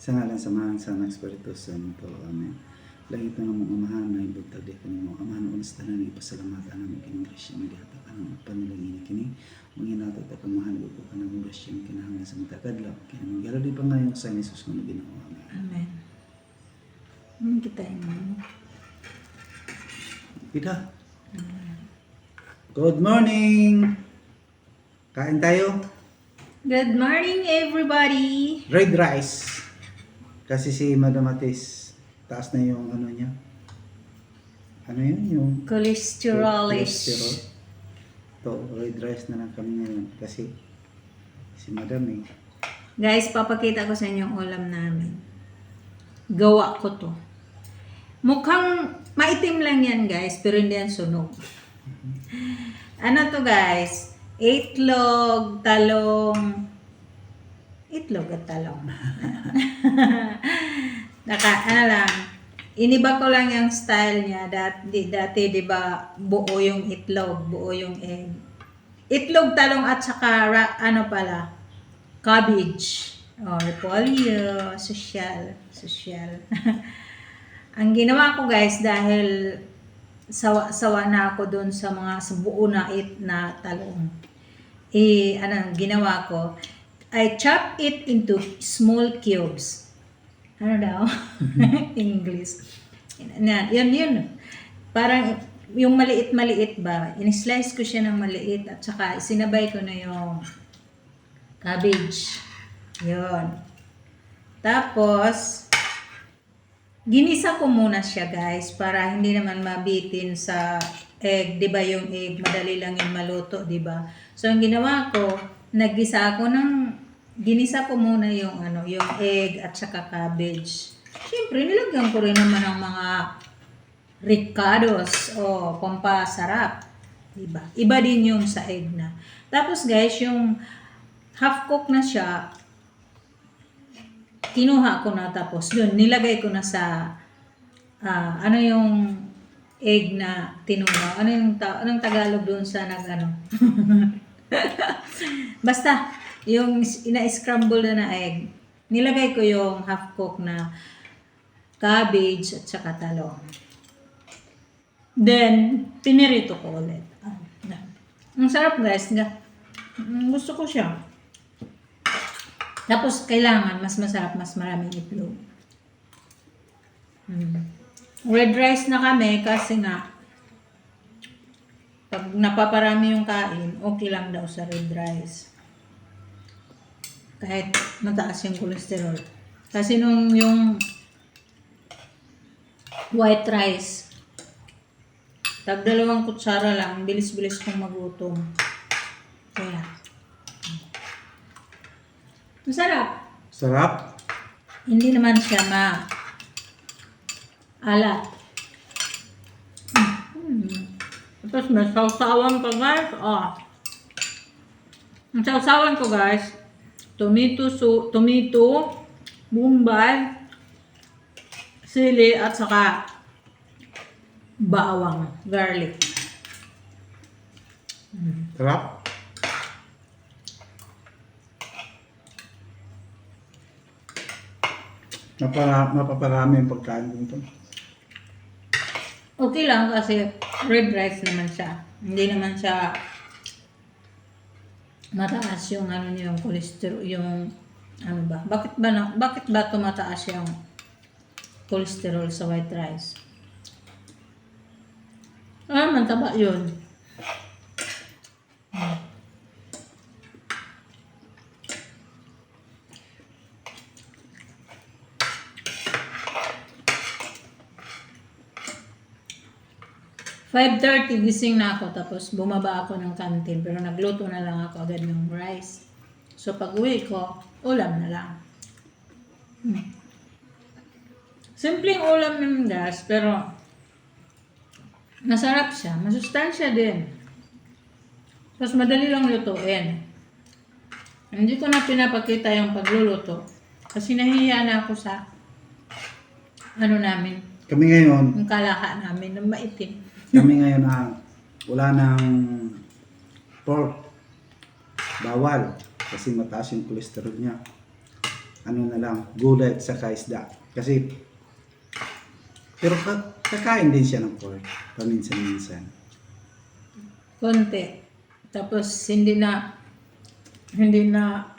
Sa ngalan samahan sa anak Espiritu Santo. Amen. Langit na namang amahan na ibutag di ka mo amahan unas tanan ng ipasalamatan namin kining Grasya magihata ka ng panalangin kini manginatot at amahan ko ka ng Grasya kinahanglan sa matagadlaw kini magyalo di pa ngayon sa Jesus nga Ginoo. Amen. Amen. Kita ini. Kita. Good morning. Kain tayo. Good morning, everybody. Red rice. Kasi si Madam Atis, taas na yung ano niya. Ano yun? Yung Cholesterol. To, red rice na lang kami ngayon. Kasi si Madam eh. Guys, papakita ko sa inyo yung ulam namin. Gawa ko to. Mukhang maitim lang yan, guys, pero hindi yan sunog. Ano to, guys? Itlog, talong. Itlog at talong. Ano lang, iniba ko lang yung style niya. Dati di ba, buo yung itlog, buo yung egg. Itlog, talong at saka, cabbage. O, repolyo, social. Ang ginawa ko, guys, dahil sawa na ako doon sa buo na talong. Ginawa ko, I chop it into small cubes. Ano daw? English. Yun. Parang yung maliit-maliit ba, in-slice ko siya ng maliit at saka sinabay ko na yung cabbage. Yun. Tapos, ginisa ko muna siya, guys, para hindi naman mabitin sa egg. Diba yung egg, madali lang yung maluto, diba? So, ang ginawa ko, ginisa ko muna yung egg at saka cabbage. Siyempre, nilagyan ko rin naman ng mga ricados o pampasarap. Diba? Iba din yung sa egg na. Tapos guys, yung half cook na siya, kinuha ko na tapos yun, nilagay ko na sa yung egg na tinunaw. Anong Tagalog doon sa Basta, yung ina-scramble na egg, nilagay ko yung half-cook na cabbage at saka talong. Then, pinirito ko ulit. Ang sarap, guys. Gusto ko siya. Tapos, kailangan mas masarap, mas maraming itlog. Red rice na kami kasi nga, pag napaparami yung kain, okay lang daw sa red rice. Kahit mataas yung cholesterol. Kasi yung white rice, tag 2 kutsara lang, bilis-bilis kong magutom. Kaya, masarap. Sarap. Hindi naman siya alat. Tapos may sausawan pa, guys. Ang sausawan ko, guys, tomato, bombay, sili, at saka bawang, garlic. Sarap. Mapaparami yung pagkain dito. Okay lang kasi red rice naman siya. Hindi naman siya mataas yung yung cholesterol, yung ba? Bakit ba tumataas yung cholesterol sa white rice? Mantaba yun. "5:30 gising na ako tapos bumaba ako ng kantin pero nagluto na lang ako agad ng rice. So pag uwi ko, ulam na lang. Simpleng ulam ng gas pero masarap siya, masustansya din. Tapos madali lang lutuin. Hindi ko na pinapakita yung pagluluto kasi nahihiya na ako sa namin, Kami ngayon, yung kalaha namin na maitim. Kami ngayon wala ng pork. Bawal. Kasi mataas yung cholesterol niya. ano na lang, gulay at saka isda. Kasi, pero kakain din siya ng pork, paminsan-minsan. Konti. Tapos hindi na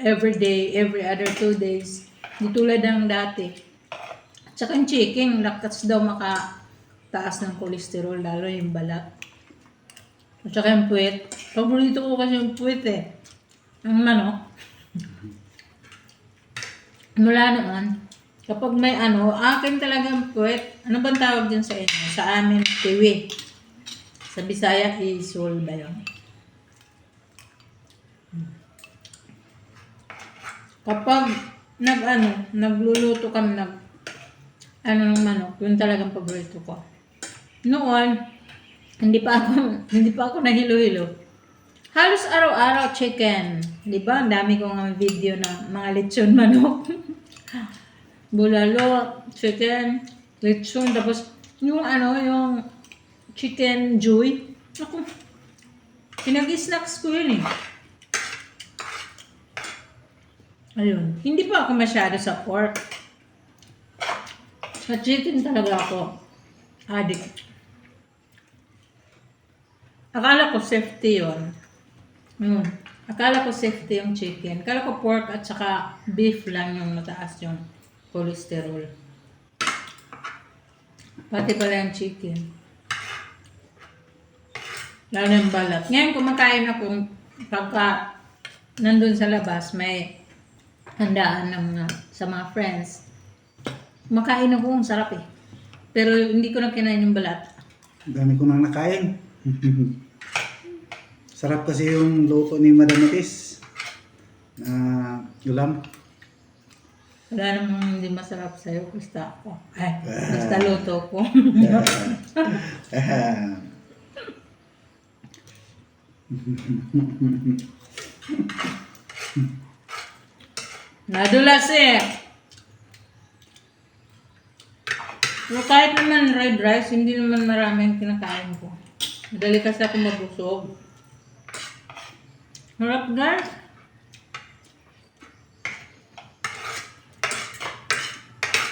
every day, every other 2 days. Di tulad ng dati. Tsaka yung chicken, lakas daw makataas ng kolesterol, lalo yung balat. At saka yung puwet. Paborito ko kasi yung puwet eh. Ang manok. Mula noon, kapag may akin talagang puwet. Ano bang tawag dyan sa inyo? Sa amin, tiwi. Sa Bisaya, isul ba yun? Kapag nagluluto kami ng manok, yun talagang paborito ko. Noon, hindi pa ako nahilo-hilo. Halos araw-araw chicken. Di ba? Ang dami kong video ng mga lechon manok. Bulalo, chicken, lechon, tapos yung chicken joy. Ako, pinag-snacks ko yun eh. Ayun. Hindi pa ako masyado sa pork. Sa chicken talaga ako addict. Akala ko safety yun. Akala ko safety yung chicken. Akala ko pork at saka beef lang yung mataas yung cholesterol. Pati pala yung chicken. Lalo yung balat. Ngayon kumakain ako pagka nandun sa labas, may handaan sa mga friends. Kumakain ako, ang sarap eh. Pero hindi ko na kinain yung balat. Ang dami ko nang nakain. Sarap kasi yung luto ni Madam Otis na ulam. Wala namang hindi masarap sa'yo, basta ako. Basta luto ko. Nadulas eh. Pero kahit naman red rice, hindi naman marami ang kinakain ko. Madali kasi ako mabusog. Harap guys.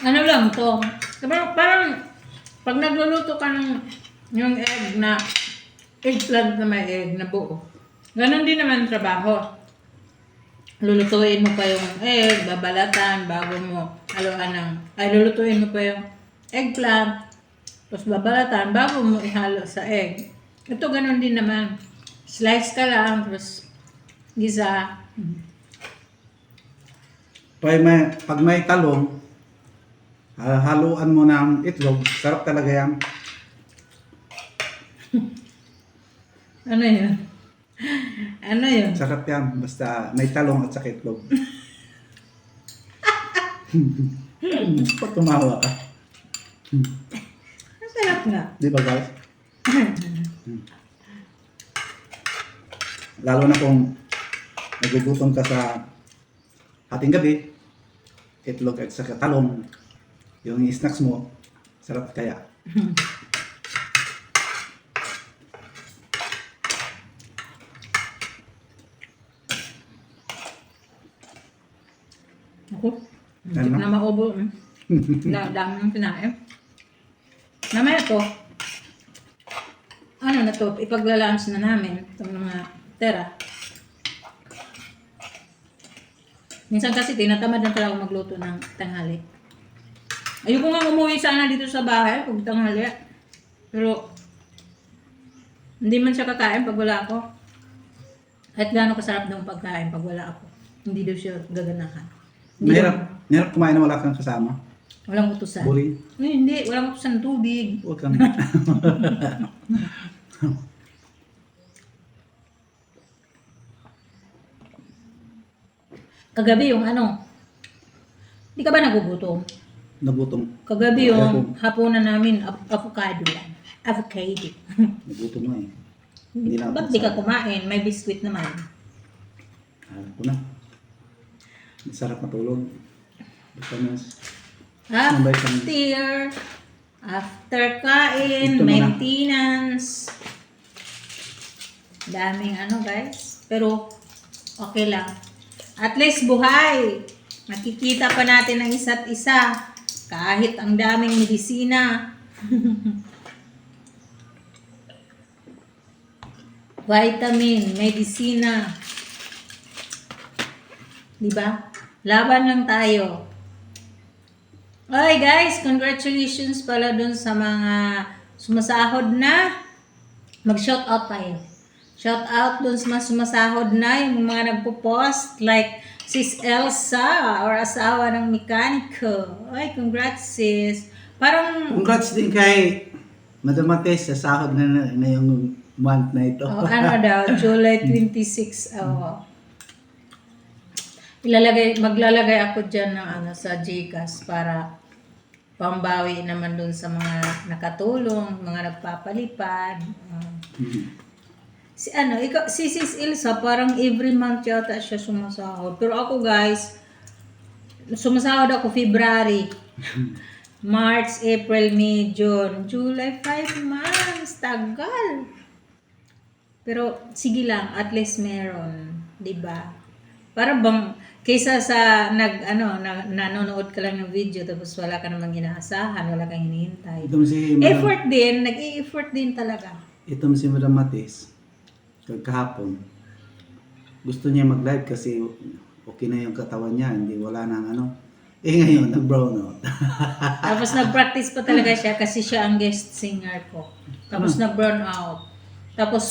Ano lang to? Parang pag nagluluto ka ng yung egg na eggplant na may egg na buo. Ganon din naman trabaho. Lulutuin mo pa yung egg, babalatan bago mo lulutuin mo pa yung eggplant, tapos babalatan bago mo ihalo sa egg. Ito ganon din naman. Slice ka lang, tapos gisa. Pag may talong, haluan mo ng itlog, sarap talaga yan. Ano yun? Ano yun? Sarap yan, basta may talong at saka itlog. Ba't tumawa ka? Ang sarap nga. Di ba guys? Lalo na kung nagugutom ka sa hating gabi, itlog at saka talong, yung snacks mo, sarap kaya. Ako, hindi Ano? na maubo. Dami ng kinain. Mamaya to, ano na to, ipaglalunch na namin itong mga tera. Minsan kasi tinatamad na talaga magluto ng tanghali. Ayoko nga umuwi sana dito sa bahay pag tanghali. Pero hindi man siya kakain pag wala ako. Kahit gaano kasarap daw ang pagkain pag wala ako. Hindi daw siya gaganahan. Mahirap kumain na wala kang kasama. Walang utusan. Boring. Hindi, walang utusan ng tubig. Huwag kang... Kagabi yung hindi ka ba nagugutom? Nagutom. Kagabi yung hapunan namin, avocado lang. Avocado. Nagutom na eh. Hindi na Ba't di ka kumain? May biskwit naman. Alam ko na. Masarap matulog. Basta mas... After kain, Ito muna. maintenance. Daming guys. Pero, okay lang. At least buhay. Nakikita pa natin ang isa't isa. Kahit ang daming medisina. Vitamin, medisina. Diba? Laban lang tayo. Okay guys, congratulations pala dun sa mga sumasahod na. Mag-shout out tayo. Shout out dun sa mga sumasahod na, yung mga nagpo-post like Sis Elsa or asawa ng mekaniko. Ay, congrats sis. Parang, Congrats din kay Madam Mates sa sahod na yung month na ito. ano daw, July 26. Maglalagay ako dyan ng sa Gcash para pambawi naman dun sa mga nakatulong, mga nagpapalipad. Si Sis Ilsa, parang every month yata siya sumasahod. Pero ako guys, sumasahod ako February, March, April, May, June, July, 5 months. Tagal. Pero sige lang, at least meron. 'Di ba? Para bang, kaysa sa nanonood ka lang ng video tapos wala ka namang inaasahan, wala kang hinihintay. Itong si Nag-i-effort din talaga. Itong si Madam Mates, kahapon, gusto niya mag-live kasi okay na yung katawan niya, hindi wala nang ngayon, nag-brown out. Tapos nag-practice pa talaga siya kasi siya ang guest singer ko. Tapos nag-burn out. Tapos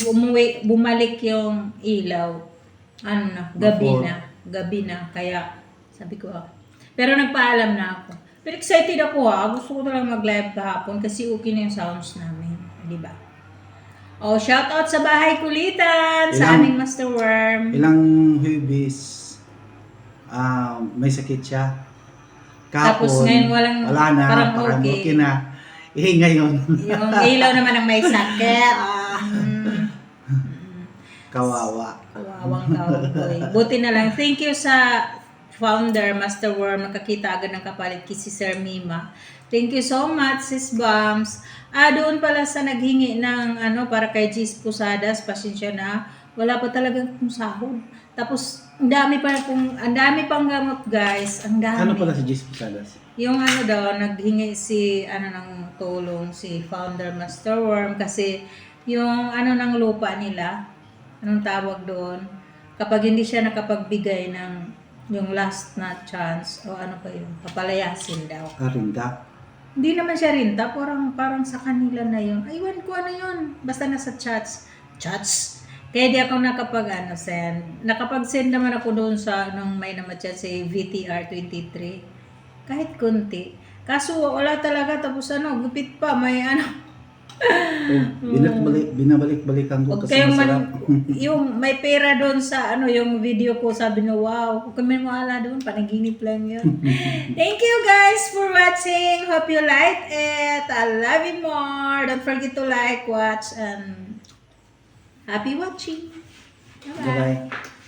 bumalik yung ilaw. Gabi na. Kaya sabi ko, pero nagpaalam na ako. Pero excited ako Gusto ko talaga mag-live kahapon kasi okay na yung sounds namin. Di ba? Shout out sa bahay kulitan, sa aming Master Worm. Ilang hubis, may sakit siya. Kahapon, Tapos ngayon wala na, parang okay na. Ngayon. Yung ilaw naman ang may sakit. Kawawa. Kawawang kawagoy. Buti na lang. Thank you sa founder, Master Worm. Nakakita agad ng kapalit kay si Sir Mima. Thank you so much, Sis Bams. Doon pala sa naghingi ng para kay Gis Posadas, pasensya na. Wala pa talagang sahod. Tapos, ang dami pang gamot, guys. Ang dami. Ano pala si Gis Posadas? Yung daw, naghingi si, ng tulong, si founder Master Worm, kasi yung ng lupa nila, anong tawag doon, kapag hindi siya nakapagbigay ng yung last na chance, o ano pa yun, papalayasin daw. Karinda. Hindi naman siya rinta, parang sa kanila na yun. Aywan ko yun, basta nasa chats. Kaya di ako send. Nakapag-send naman ako doon sa, nung may namatya si VTR 23. Kahit konti. Kaso wala talaga, tapos gupit pa, may Binabalik-balikan ko kasi masarap. yung may pera doon sa yung video ko, sabi na wow, kung kami mawala doon, panaginip lang yun. Thank you guys for watching. Hope you like it. I love you more. Don't forget to like, watch, and happy watching. Bye-bye. Bye-bye.